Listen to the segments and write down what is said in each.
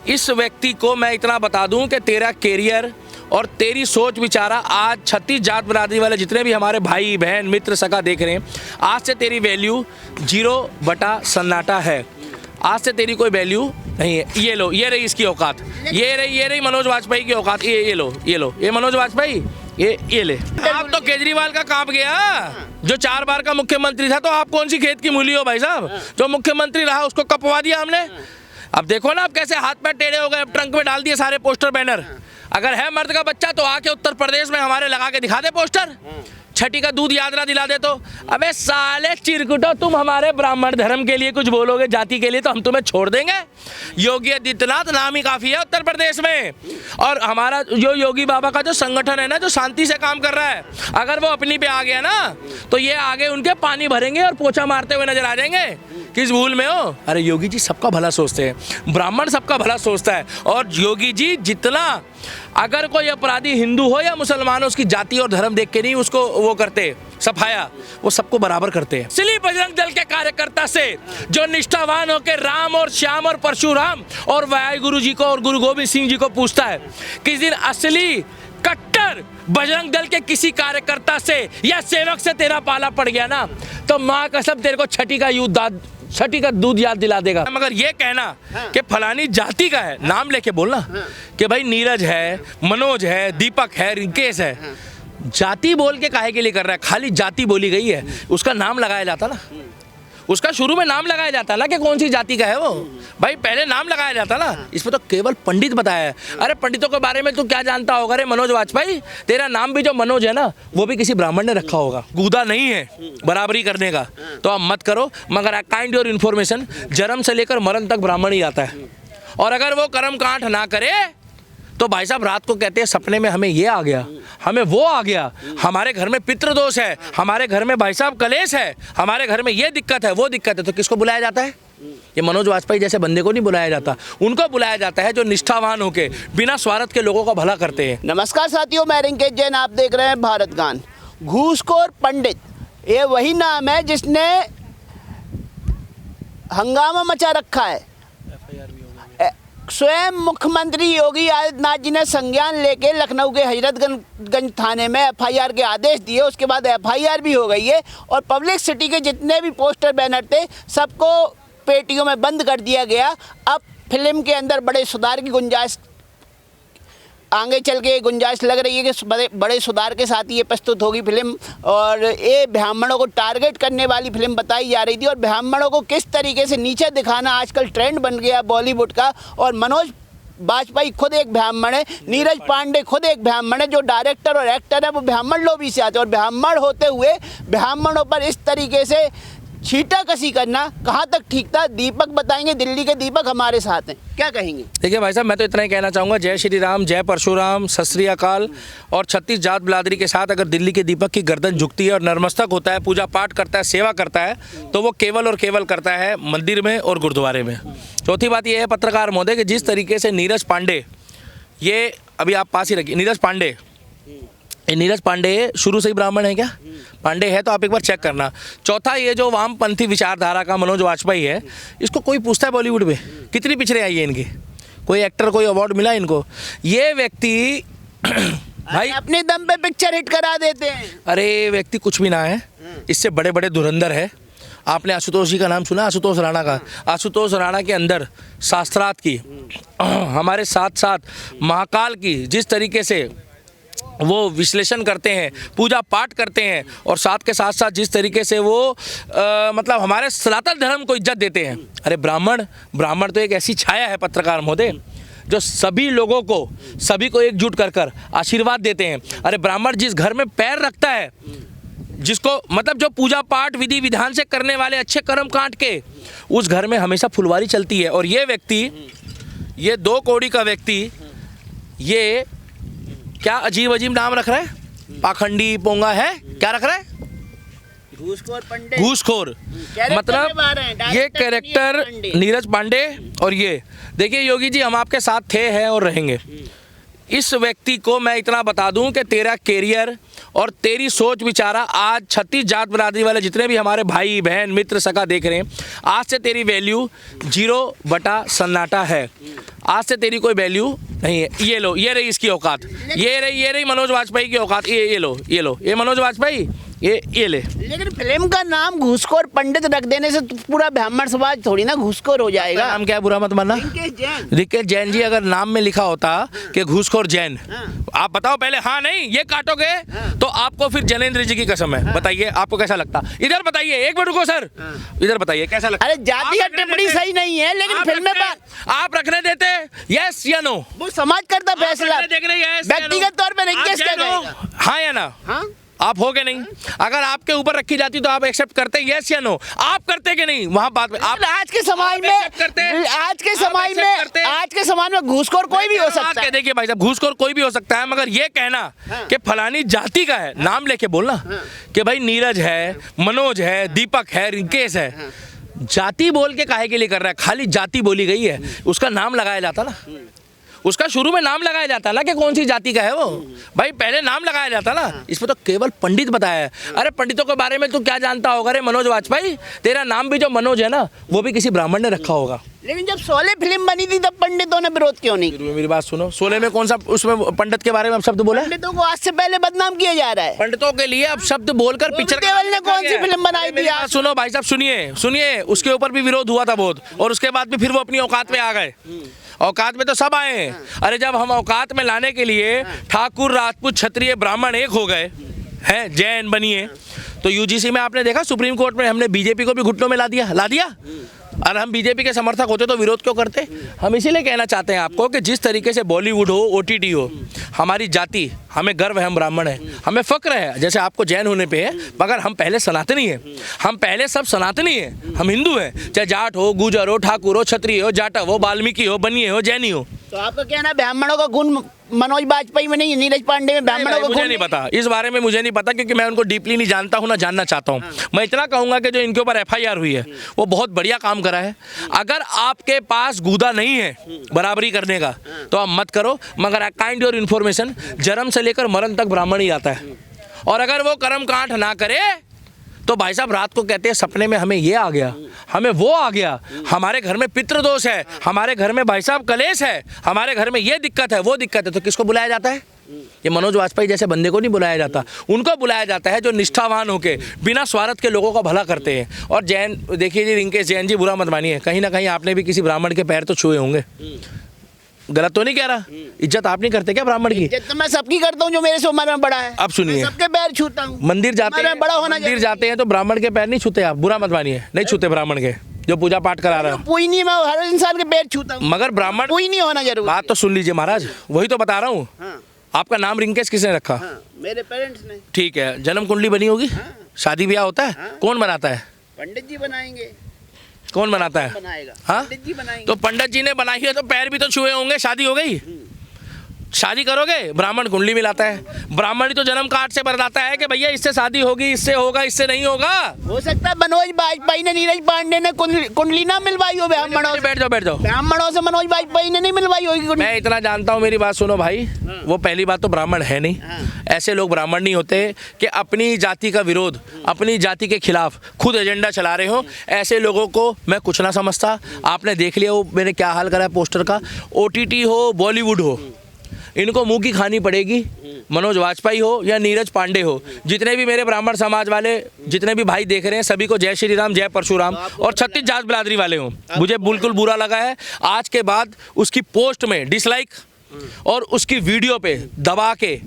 इस व्यक्ति को मैं इतना बता दूं कि तेरा कैरियर और तेरी सोच विचारा आज 36 जात बिरादरी वाले जितने भी हमारे भाई बहन मित्र सगा देख रहे हैं, आज से तेरी वैल्यू 0/सन्नाटा है। आज से तेरी कोई वैल्यू नहीं है। ये लो, ये रही इसकी औकात, ये रही मनोज वाजपेयी की औकात। ये लो, ये मनोज वाजपेयी, ये ले। आप तो केजरीवाल का कांप गया, जो 4 बार का मुख्यमंत्री था। तो आप कौन सी खेत की मूली हो भाई साहब? जो मुख्यमंत्री रहा उसको कपवा दिया हमने। अब देखो ना, अब कैसे हाथ पैर टेढ़े हो गए, अब ट्रंक में डाल दिए सारे पोस्टर बैनर। अगर है मर्द का बच्चा तो आके उत्तर प्रदेश में हमारे लगा के दिखा दे पोस्टर। छठी का दूध यात्रा दिला दे तो। अबे साले चिरकुटो, तुम हमारे ब्राह्मण धर्म के लिए कुछ बोलोगे, जाति के लिए, तो हम तुम्हें छोड़ देंगे। योगी आदित्यनाथ नाम ही काफी है उत्तर प्रदेश में। और हमारा जो योगी बाबा का जो संगठन है ना, जो शांति से काम कर रहा है, अगर वो अपनी पे आ गया ना तो ये आगे उनके पानी भरेंगे और पोछा मारते हुए नजर आ जाएंगे। किस भूल में हो? अरे योगी जी सबका भला सोचते हैं, ब्राह्मण सबका भला सोचता है। और योगी जी जितना, अगर कोई अपराधी हिंदू हो या मुसलमान हो, उसकी जाति और धर्म देख के नहीं उसको वो करते सफाया, वो सबको बराबर करते हैं। इसलिए बजरंग दल के कार्यकर्ता से जो निष्ठावान होकर राम और श्याम और परशुराम और वाहिगुरु जी को और गुरु गोविंद सिंह जी को पूछता है, किस दिन असली कट्टर बजरंग दल के किसी कार्यकर्ता से या सेवक से तेरा पाला पड़ गया ना, तो माँ कसम तेरे को छठी का दूध याद दिला देगा। मगर ये कहना कि फलानी जाति का है, नाम लेके बोलना कि भाई नीरज है, मनोज है, दीपक है, रिंकेश है, जाति बोल के काहे के लिए कर रहा है? खाली जाति बोली गई है, उसका नाम लगाया जाता ना, उसका शुरू में नाम लगाया जाता ना कि कौन सी जाति का है वो। भाई पहले नाम लगाया जाता ना। इसमें तो केवल पंडित बताया है। अरे पंडितों के बारे में तू क्या जानता होगा रे मनोज वाजपेयी? तेरा नाम भी जो मनोज है ना, वो भी किसी ब्राह्मण ने रखा होगा। गूदा नहीं है बराबरी करने का, तो आप मत करो। मगर आई काइंड योर इन्फॉर्मेशन, जन्म से लेकर मरण तक ब्राह्मण ही आता है। और अगर वो कर्म कांड ना करे तो भाई साहब रात को कहते हैं सपने में हमें ये आ गया, हमें वो आ गया, हमारे घर में पितृदोष है, हमारे घर में भाई साहब कलेश है, हमारे घर में ये दिक्कत है, वो दिक्कत है, तो किसको बुलाया जाता है? ये मनोज वाजपेयी जैसे बंदे को नहीं बुलाया जाता, उनको बुलाया जाता है जो निष्ठावान होके बिना स्वार्थ के लोगों का भला करते हैं। नमस्कार साथियों, मैं रिंकेश जैन, आप देख रहे हैं भारत गान। घूसखोर पंडित, ये वही नाम है जिसने हंगामा मचा रखा है। स्वयं मुख्यमंत्री योगी आदित्यनाथ जी ने संज्ञान लेके लखनऊ के हजरतगंज थाने में एफआईआर के आदेश दिए। उसके बाद एफआईआर भी हो गई है और पब्लिक सिटी के जितने भी पोस्टर बैनर थे सबको पेटियों में बंद कर दिया गया। अब फिल्म के अंदर बड़े सुधार की गुंजाइश, आगे चल के गुंजाइश लग रही है कि बड़े सुधार के साथ ये प्रस्तुत होगी फिल्म। और ये ब्राह्मणों को टारगेट करने वाली फिल्म बताई जा रही थी और ब्राह्मणों को किस तरीके से नीचे दिखाना आजकल ट्रेंड बन गया बॉलीवुड का। और मनोज वाजपेयी खुद एक ब्राह्मण है, नीरज पांडे खुद एक ब्राह्मण है, जो डायरेक्टर और एक्टर है वो ब्राह्मण लोभी से आते हैं। और ब्राह्मण होते हुए ब्राह्मणों पर इस तरीके से छीटा कसी करना कहाँ तक ठीक था? दीपक बताएंगे, दिल्ली के दीपक हमारे साथ हैं, क्या कहेंगे? देखिए भाई साहब, मैं तो इतना ही कहना चाहूँगा, जय श्री राम, जय परशुराम, सत श्री अकाल। और 36 जात बिरादरी के साथ अगर दिल्ली के दीपक की गर्दन झुकती है और नतमस्तक होता है, पूजा पाठ करता है, सेवा करता है, तो वो केवल और केवल करता है मंदिर में और गुरुद्वारे में। चौथी बात यह है पत्रकार महोदय कि जिस तरीके से नीरज पांडे, ये अभी आप पास ही रखिए, नीरज पांडे, नीरज पांडे शुरू से ही ब्राह्मण है क्या? पांडे है तो आप एक बार चेक करना। चौथा, ये जो वामपंथी विचारधारा का मनोज वाजपेयी है, इसको कोई पूछता है बॉलीवुड में कितनी पिछड़े आई है इनकी? कोई एक्टर, कोई अवार्ड मिला इनको? ये व्यक्ति भाई अपने दम पे पिक्चर हिट करा देते हैं। अरे व्यक्ति कुछ भी ना है, इससे बड़े बड़े धुरंधर है। आपने आशुतोष जी का नाम सुना? आशुतोष राणा का। आशुतोष राणा के अंदर शास्त्रार्थ की, हमारे साथ साथ महाकाल की जिस तरीके से वो विश्लेषण करते हैं, पूजा पाठ करते हैं, और साथ के साथ साथ जिस तरीके से वो मतलब हमारे सनातन धर्म को इज्जत देते हैं। अरे ब्राह्मण तो एक ऐसी छाया है पत्रकार महोदय जो सभी लोगों को, सभी को एकजुट कर आशीर्वाद देते हैं। अरे ब्राह्मण जिस घर में पैर रखता है, जिसको मतलब जो पूजा पाठ विधि विधान से करने वाले, अच्छे कर्म कांड के, उस घर में हमेशा फुलवारी चलती है। और ये व्यक्ति, ये 2 कौड़ी का व्यक्ति, ये क्या अजीब अजीब नाम रख रहा है? पाखंडी पोंगा है, क्या रख रहा है? घूसखोर पंडित, घूसखोर। मतलब ये कैरेक्टर नीरज पांडे। और ये देखिए योगी जी, हम आपके साथ थे, हैं और रहेंगे। इस व्यक्ति को मैं इतना बता दूं कि तेरा कैरियर और तेरी सोच विचारा आज 36 जात बिरादरी वाले जितने भी हमारे भाई बहन मित्र सका देख रहे हैं, आज से तेरी वैल्यू 0/सन्नाटा है। आज से तेरी कोई वैल्यू नहीं है। ये लो, ये रही इसकी औकात, ये रही मनोज वाजपेयी की औकात। ये लो, ये मनोज वाजपेयी, ये ले। लेकिन फिल्म का नाम घूसखोर पंडित रख देने से तो पूरा ब्राह्मण समाज थोड़ी ना घूसखोर हो जाएगा। नाम क्या है, बुरा मत मानना। रिकेश जैन जी, अगर नाम में लिखा होता कि घूसखोर जैन, आप बताओ पहले, हाँ नहीं ये काटोगे तो आपको फिर जैनेंद्र जी की कसम है। बताइए आपको कैसा लगता? इधर बताइए, एक मिनट रुको सर, इधर बताइए कैसा लगता? अरे जाति का टिप्पणी सही नहीं है, लेकिन फिल्म में आप रखने देते यस या नो? वो समाज करता फैसला, व्यक्तिगत व्यक्तिगत तौर पर रिक्वेस्ट करेगा। हाँ या ना? हाँ? आप हो के नहीं? अगर आपके ऊपर रखी जाती तो आप एक्सेप्ट करते यस या नो? आप करते कि नहीं? वहां बात में आप आज के समाज में, आज के समाज में घूसखोर कोई भी हो सकता है। देखिए भाई साहब, घूसखोर कोई भी हो सकता है, मगर ये कहना कि फलानी जाति का है, नाम लेके बोलना कि भाई नीरज है, मनोज है, दीपक है, रिंकेश है, जाति बोल के काहे के लिए कर रहा है? खाली जाति बोली गई है, उसका नाम लगाया जाता ना, उसका शुरू में नाम लगाया जाता ना कि कौन सी जाति का है वो, भाई पहले नाम लगाया जाता ना। इसमें तो केवल पंडित बताया है। अरे पंडितों के बारे में तू क्या जानता होगा रे मनोज वाजपेयी? तेरा नाम भी जो मनोज है ना, वो भी किसी ब्राह्मण ने रखा होगा। लेकिन जब 16 फिल्म बनी थी तब पंडितों ने विरोध क्यों नहीं? मेरी बात सुनो, 16 में कौन सा उसमें पंडित के बारे में शब्द बोला? पंडितों को आज से पहले बदनाम किया जा रहा है। पंडितों के लिए अब शब्द बोलकर पिक्चर देवल ने कौन सी फिल्म बनाई थी? सुनो भाई साहब, सुनिए, उसके ऊपर भी विरोध हुआ था बहुत, और उसके बाद भी फिर वो अपनी औकात में आ गए। औकात में तो सब आए हैं। अरे जब हम औकात में लाने के लिए ठाकुर, राजपूत, क्षत्रिय, ब्राह्मण एक हो गए हैं, जैन बनिए, तो यूजीसी में आपने देखा, सुप्रीम कोर्ट में हमने बीजेपी को भी घुटनों में ला दिया। और हम बीजेपी के समर्थक होते तो विरोध क्यों करते? हम इसीलिए कहना चाहते हैं आपको कि जिस तरीके से बॉलीवुड हो, ओटीटी हो, हमारी जाति, हमें गर्व है, हम ब्राह्मण हैं, हमें फक्र है, जैसे आपको जैन होने पे है, मगर हम पहले सनातनी हैं, हम पहले सब सनातनी हैं, हम हिंदू हैं, चाहे जाट हो, गुजर हो, ठाकुर हो, क्षत्रिय हो, जाटव हो, वाल्मीकि हो, बनिए हो, जैनी हो। तो आपका कहना ब्राह्मणों का गुण मनोज वाजपेयी में नहीं, नीरज पांडे में ब्राह्मणों का मुझे नहीं पता, इस बारे में मुझे नहीं पता, क्योंकि मैं उनको डीपली नहीं जानता हूँ, ना जानना चाहता हूँ। मैं इतना कहूँगा कि जो इनके ऊपर FIR हुई है वो बहुत बढ़िया काम करा है। अगर आपके पास गूदा नहीं है बराबरी करने का तो आप मत करो, मगर काइंड योर इन्फॉर्मेशन, जन्म से लेकर मरण तक ब्राह्मण ही आता है। और अगर वो कर्म कांड ना करे तो भाई साहब रात को कहते हैं सपने में हमें ये आ गया, हमें वो आ गया, हमारे घर में पितृदोष है, हमारे घर में भाई साहब कलेश है, हमारे घर में ये दिक्कत है, वो दिक्कत है, तो किसको बुलाया जाता है? ये मनोज वाजपेयी जैसे बंदे को नहीं बुलाया जाता, उनको बुलाया जाता है जो निष्ठावान होके बिना स्वार्थ के लोगों का भला करते हैं। और जैन देखिए जी, रिंकेश जैन जी, बुरा मत मानिए, कहीं ना कहीं आपने भी किसी ब्राह्मण के पैर तो छुए होंगे। गलत तो नहीं कह रहा? इज्जत आप नहीं करते क्या ब्राह्मण की? इज्जत तो मैं सबकी करता हूँ जो मेरे से उम्र में बड़ा है। अब सुनिए, सबके पैर छूता हूँ। मंदिर जाते हैं, बड़ा होना मंदिर जाते हैं तो ब्राह्मण के पैर नहीं छूते आप, बुरा मत मानिए, नहीं छूते ब्राह्मण के जो पूजा पाठ करा रहा है। कोई नहीं, मैं हर इंसान के पैर छूता हूँ, मगर ब्राह्मण कोई नहीं होना जरूरी। बात तो सुन लीजिए महाराज, वही तो बता रहा हूँ। आपका नाम रिंकेश किसने रखा? मेरे पेरेंट्स ने। ठीक है, जन्म कुंडली बनी होगी, शादी ब्याह होता है, कौन बनाता है? पंडित जी बनाएंगे। कौन बनाता है? बनाएगा हाँ, पंडित जी बनाएंगे। तो पंडित जी ने बनाई है तो पैर भी तो छुए होंगे, शादी हो गई। शादी करोगे, ब्राह्मण कुंडली मिलाता है, ब्राह्मण ही तो जन्म कार्ड से बताता है कि भैया इससे शादी होगी, इससे होगा, इससे नहीं होगा। हो सकता है मनोज वाजपेयी ने, नीरज पांडे ने कुंडली ना मिलवाई हो ब्राह्मणों से। बैठ जाओ। ब्राह्मणों से मनोज वाजपेयी ने नहीं मिलवाई होगी। मैं इतना जानता हूँ, मेरी बात सुनो भाई, वो पहली बात तो ब्राह्मण है नहीं, ऐसे लोग ब्राह्मण नहीं होते कि अपनी जाति का विरोध, अपनी जाति के खिलाफ खुद एजेंडा चला रहे हो। ऐसे लोगों को मैं कुछ ना समझता। आपने देख लिया वो मैंने क्या हाल करा है पोस्टर का, OTT हो, बॉलीवुड हो, इनको मुंह की खानी पड़ेगी। मनोज वाजपेयी हो या नीरज पांडे हो, जितने भी मेरे ब्राह्मण समाज वाले जितने भी भाई देख रहे हैं, सभी को जय श्री राम, जय परशुराम। और 36 जात बिरादरी वाले हो, मुझे बिल्कुल बुरा लगा है आज के बाद उसकी पोस्ट में डिसलाइक और उसकी वीडियो पे दबा के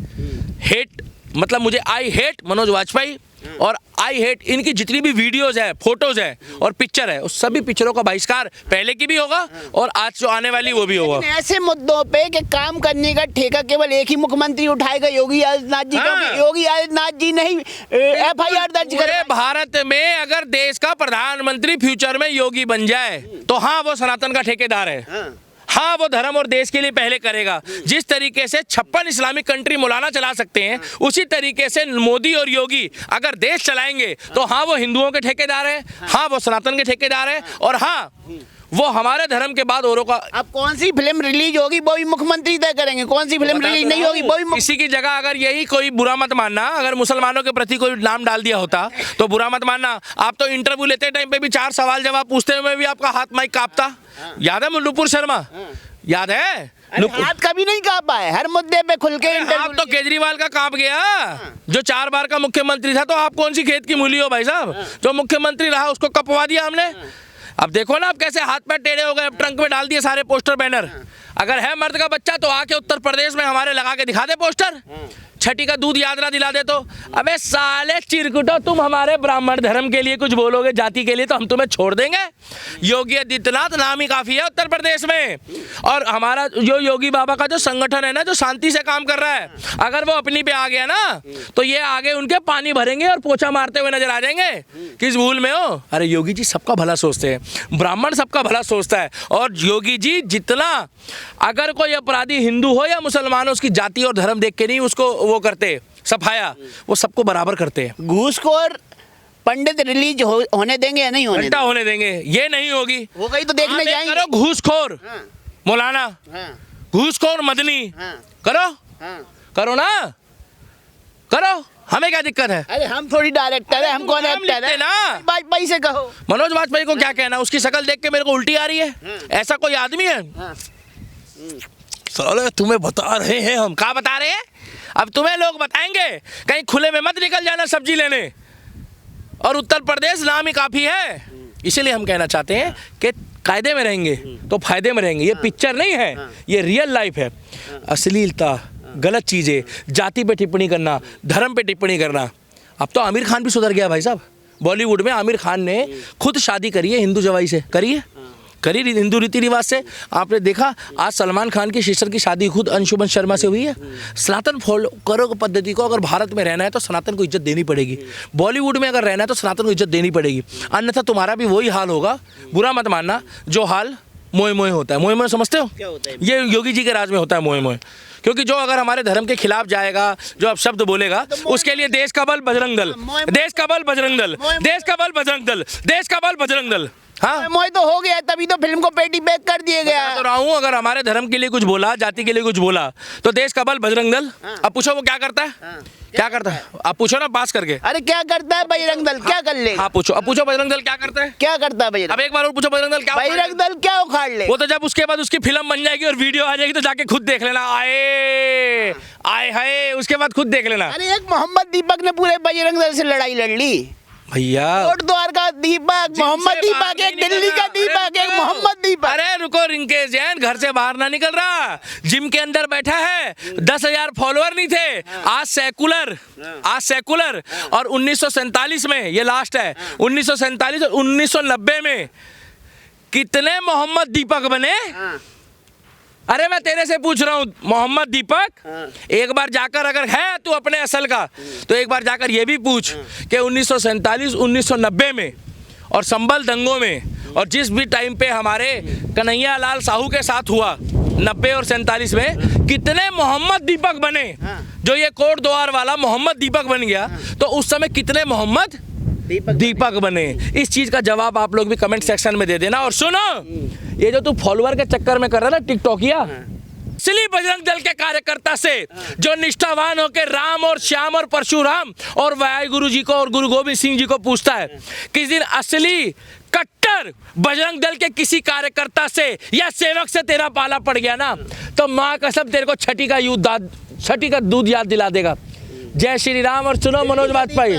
हेट, मतलब मुझे आई हेट मनोज वाजपेयी और आई हेट इनकी जितनी भी वीडियोज है, फोटोज है और पिक्चर है, उस सभी पिक्चरों का बहिष्कार पहले की भी होगा और आज जो आने वाली वो भी होगा। ऐसे मुद्दों पे कि काम करने का ठेका केवल एक ही मुख्यमंत्री उठाएगा, योगी आदित्यनाथ जी का। योगी आदित्यनाथ जी नहीं FIR दर्ज करे। भारत में अगर देश का प्रधानमंत्री फ्यूचर में योगी बन जाए तो हाँ वो सनातन का ठेकेदार है, हाँ वो धर्म और देश के लिए पहले करेगा। जिस तरीके से 56 इस्लामिक कंट्री मौलाना चला सकते हैं, उसी तरीके से मोदी और योगी अगर देश चलाएंगे तो हाँ वो हिंदुओं के ठेकेदार है, हाँ वो सनातन के ठेकेदार है, और हाँ वो हमारे धर्म के बाद औरों का। अब कौन सी फिल्म रिलीज होगी वो भी मुख्यमंत्री तय करेंगे, कौन सी फिल्म रिलीज नहीं होगी वो भी किसी की जगह अगर यही कोई बुरा मत मानना, अगर मुसलमानों के प्रति कोई नाम डाल दिया होता तो बुरा मत मानना। आप तो इंटरव्यू लेते टाइम पे भी 4 सवाल जवाब पूछते हुए भी आपका हाथ माइक कांपता, याद है नुपुर शर्मा, याद है? हाथ कभी नहीं कांपा है, हर मुद्दे पे खुल के आप तो केजरीवाल का कांप गया, जो 4 बार का मुख्यमंत्री था। तो आप कौन सी खेत की मूली हो भाई साहब? जो मुख्यमंत्री रहा उसको कपवा दिया हमने। अब देखो ना आप कैसे हाथ पैर टेढ़े हो गए, अब ट्रंक में डाल दिए सारे पोस्टर बैनर। अगर है मर्द का बच्चा तो आके उत्तर प्रदेश में हमारे लगा के दिखा दे पोस्टर, छठी का दूध याद ना दिला दे तो। अबे साले चिरकुटो, तुम हमारे ब्राह्मण धर्म के लिए कुछ बोलोगे, जाति के लिए, तो हम तुम्हें छोड़ देंगे। योगी आदित्यनाथ नाम ही काफी है उत्तर प्रदेश में। और हमारा जो योगी बाबा का जो संगठन है ना, जो शांति से काम कर रहा है, अगर वो अपनी पे आ गया ना तो ये आगे उनके पानी भरेंगे और पोछा मारते हुए नजर आ जाएंगे। किस भूल में हो? अरे योगी जी सबका भला सोचते हैं, ब्राह्मण सबका भला सोचता है। और योगी जी जितना, अगर कोई अपराधी हिंदू हो या मुसलमान हो, उसकी जाति और धर्म देख के नहीं उसको वो करते सफाया, वो सबको बराबर करते हैं। घूसखोर पंडित रिलीज होने देंगे या नहीं होने होने देंगे? ये नहीं होगी, हो गई तो देखने जाएंगे। करो घूसखोर मौलाना, घूसखोर मदनी, करो करो ना, करो, हमें क्या दिक्कत है? अरे हम थोड़ी डायरेक्टर है, हम कौन एक्टर है? वाजपेयी से कहो। मनोज वाजपेयी को क्या कहना? उसकी शक्ल देख के मेरे को उल्टी आ रही है। ऐसा कोई आदमी है? साले तुम्हें बता रहे हैं हम। क्या बता रहे हैं? अब तुम्हें लोग बताएंगे, कहीं खुले में मत निकल जाना सब्जी लेने। और उत्तर प्रदेश नाम ही काफी है, इसीलिए हम कहना चाहते हैं कि कायदे में रहेंगे तो फायदे में रहेंगे। ये पिक्चर नहीं है, ये रियल लाइफ है। अश्लीलता, गलत चीजें, जाति पे टिप्पणी करना, धर्म पे टिप्पणी करना। अब तो आमिर खान भी सुधर गया भाई साहब। बॉलीवुड में आमिर खान ने खुद शादी करी है हिंदू जवाई से, करी हिंदू रीति रिवाज से। आपने देखा आज सलमान खान की सिस्टर की शादी खुद अंशुमन शर्मा से हुई है। सनातन फॉलो करो पद्धति को, अगर भारत में रहना है तो सनातन को इज्जत देनी पड़ेगी। बॉलीवुड में अगर रहना है तो सनातन को इज्जत देनी पड़ेगी, अन्यथा तुम्हारा भी वही हाल होगा। बुरा मत मानना, जो हाल मोए मोए होता है। मोए मोए समझते हो? क्या होता है? ये योगी जी के राज में होता है मोए मोए। क्योंकि जो अगर हमारे धर्म के खिलाफ जाएगा, जो अब शब्द बोलेगा, उसके लिए देश का बल बजरंग दल, देश का बल बजरंग दल, देश का बल बजरंग दल, देश का बल बजरंग दल। हाँ, मोए तो हो गया, तभी तो फिल्म को पेटी बैक कर दिया गया। तो रहा हूँ, अगर हमारे धर्म के लिए कुछ बोला, जाति के लिए कुछ बोला, तो देश का बल बजरंग दल। अब पूछो वो क्या करता है? क्या करता है? आप पूछो ना पास करके। अरे क्या करता है बजरंग दल? क्या कर ले? हाँ पूछो, अब पूछो बजरंग दल क्या करता है? क्या करता है बजरंग? अब एक बार और पूछो बजरंग दल क्या? बजरंग दल क्या उखाड़ ले? वो तो जब उसके बाद उसकी फिल्म बन जाएगी और वीडियो आ जाएगी तो जाके खुद देख लेना। आए आए हाय, उसके बाद खुद देख लेना। अरे एक मोहम्मद दीपक ने पूरे बजरंग दल से लड़ाई लड़ ली भैया। कोट द्वार का दीपक, मोहम्मद दीपक, एक दिल्ली का दीपक, एक मोहम्मद दीपक। अरे रुको रिंकेश जैन, घर से बाहर ना निकल रहा, जिम के अंदर बैठा है। 10,000 फॉलोअर नहीं थे, आज सेकुलर। और 1947 में, ये लास्ट है, 1947 और 1990 में कितने मोहम्मद दीपक बने? अरे मैं तेरे से पूछ रहा हूँ, मोहम्मद दीपक एक बार जाकर, अगर है तू अपने असल का, तो एक बार जाकर ये भी पूछ कि 1947 1990 में और संभल दंगों में, और जिस भी टाइम पे हमारे कन्हैया लाल साहू के साथ हुआ 90 और 47 में, कितने मोहम्मद दीपक बने? जो ये कोट द्वार वाला मोहम्मद दीपक बन गया, तो उस समय कितने मोहम्मद दीपक बने? इस चीज का जवाब आप लोग भी कमेंट सेक्शन में दे देना। और सुनो, ये जो तू फॉलोअर के चक्कर में कर रहा है ना टिकटॉकिया, इसलिए बजरंग दल के कार्यकर्ता से जो निष्ठावान होकर राम और श्याम और परशुराम और वायु गुरु जी को और गुरु गोविंद सिंह जी को पूछता है, किस दिन असली कट्टर बजरंग दल के किसी कार्यकर्ता से या सेवक से तेरा पाला पड़ गया ना, तो माँ कसम तेरे को छठी का दूध याद दिला देगा। जय श्री राम। और सुनो मनोज वाजपेयी,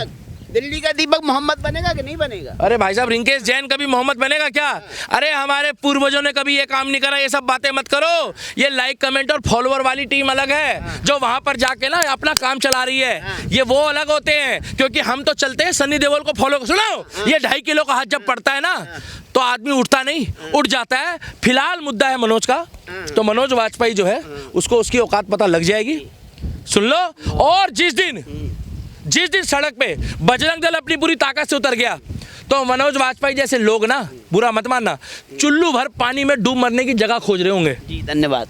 दिल्ली का दीपक मोहम्मद बनेगा कि नहीं बनेगा? अरे भाई साहब, रिंकेश जैन कभी मोहम्मद बनेगा क्या? अरे हमारे पूर्वजों ने कभी ये काम नहीं करा। ये सब बातें मत करो। ये लाइक कमेंट और फॉलोअर वाली टीम अलग है, जो वहां पर जाके ना अपना काम चला रही है। ये वो अलग होते हैं, क्योंकि हम तो चलते हैं सनी देओल को फॉलो। सुनो, ये 2.5 किलो का हाथ जब पड़ता है ना, तो आदमी उठता नहीं, उठ जाता है। फिलहाल मुद्दा है मनोज का, तो मनोज वाजपेयी जो है उसको उसकी औकात पता लग जाएगी, सुन लो। और जिस दिन सड़क पे बजरंग दल अपनी पूरी ताकत से उतर गया, तो मनोज वाजपेयी जैसे लोग ना, बुरा मत मानना, चुल्लू भर पानी में डूब मरने की जगह खोज रहे होंगे। जी धन्यवाद।